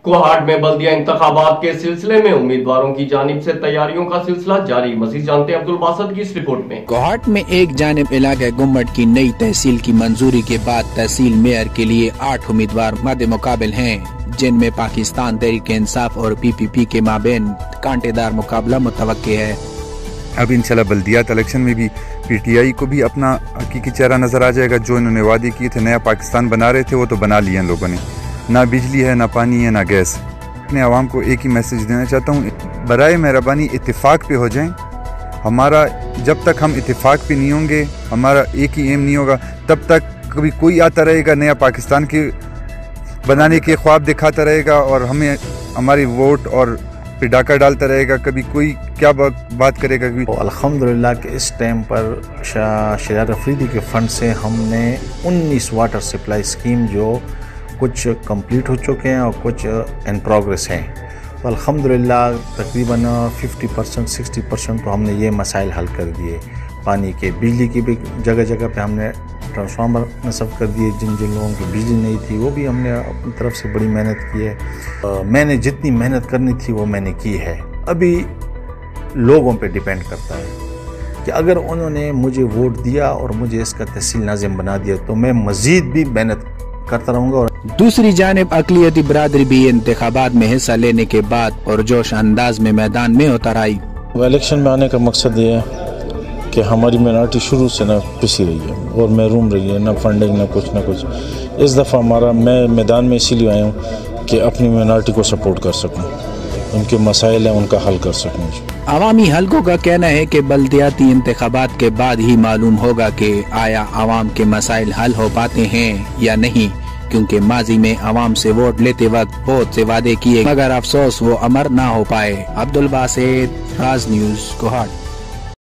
کوہاٹ میں بلدیہ انتخابات کے سلسلے میں امیدواروں کی جانب سے تیاریوں کا سلسلہ جاری۔ مزید جانتے ہیں عبدالباسط کی اس رپورٹ میں۔ کوہاٹ میں ایک جانب علاقہ گمبٹ کی نئی تحصیل کی منظوری کے بعد تحصیل میئر کے لیے 8 امیدوار مد مقابل ہیں، جن میں پاکستان تحریک انصاف اور PPP کے مابین کانٹے دار مقابلہ متوقع ہے۔ اب انشاءاللہ بلدیات الیکشن میں بھی PTI کو بھی اپنا حقیقی چہرہ نظر آ جائے گا۔ جو انہوں نے وعدے کیے تھے، نیا پاکستان بنا رہے تھے، وہ تو بنا لیے ان لوگوں نے۔ نہ بجلی ہے، نہ پانی ہے، نہ گیس۔ اپنے عوام کو ایک ہی میسج دینا چاہتا ہوں، برائے مہربانی اتفاق پہ ہو جائیں۔ ہمارا جب تک ہم اتفاق پہ نہیں ہوں گے، ہمارا ایک ہی ایم نہیں ہوگا، تب تک کبھی کوئی آتا رہے گا نیا پاکستان کے بنانے کے خواب دکھاتا رہے گا اور ہمیں ہماری ووٹ اور پہ ڈاکہ ڈالتا رہے گا۔ کبھی کوئی کیا بات کرے گا۔ الحمدللہ کہ اس ٹائم پر شہریار افریدی کے فنڈ سے ہم نے 19 واٹر سپلائی اسکیم جو کچھ کمپلیٹ ہو چکے ہیں اور کچھ ان پروگریس ہیں، تو الحمدللہ تقریباً 50% 60% تو ہم نے یہ مسائل حل کر دیے۔ پانی کے، بجلی کی بھی جگہ جگہ پہ ہم نے ٹرانسفارمر نصب کر دیے۔ جن لوگوں کی بجلی نہیں تھی وہ بھی ہم نے اپنی طرف سے بڑی محنت کی ہے۔ میں نے جتنی محنت کرنی تھی وہ میں نے کی ہے۔ ابھی لوگوں پہ ڈیپینڈ کرتا ہے کہ اگر انہوں نے مجھے ووٹ دیا اور مجھے اس کا تحصیل ناظم بنا دیا تو میں مزید بھی محنت کرتا رہوں گا۔ دوسری جانب اقلیتی برادری بھی انتخابات میں حصہ لینے کے بعد اور جوش انداز میں میدان میں اتر آئی۔ الیکشن میں آنے کا مقصد یہ ہے کہ ہماری مائنارٹی شروع سے نہ پسی رہی ہے اور محروم رہی ہے، نہ فنڈنگ نہ کچھ۔ اس دفعہ میں میدان میں اسی لیے آیا ہوں کہ اپنی مائنارٹی کو سپورٹ کر سکوں، ان کے مسائل ہیں ان کا حل کر سکوں۔ عوامی حلقوں کا کہنا ہے کہ بلدیاتی انتخابات کے بعد ہی معلوم ہوگا کہ آیا عوام کے مسائل حل ہو پاتے ہیں یا نہیں، کیونکہ ماضی میں عوام سے ووٹ لیتے وقت بہت سے وعدے کیے مگر افسوس وہ امر نہ ہو پائے۔ عبدالباسط، راز نیوز، کوہاٹ۔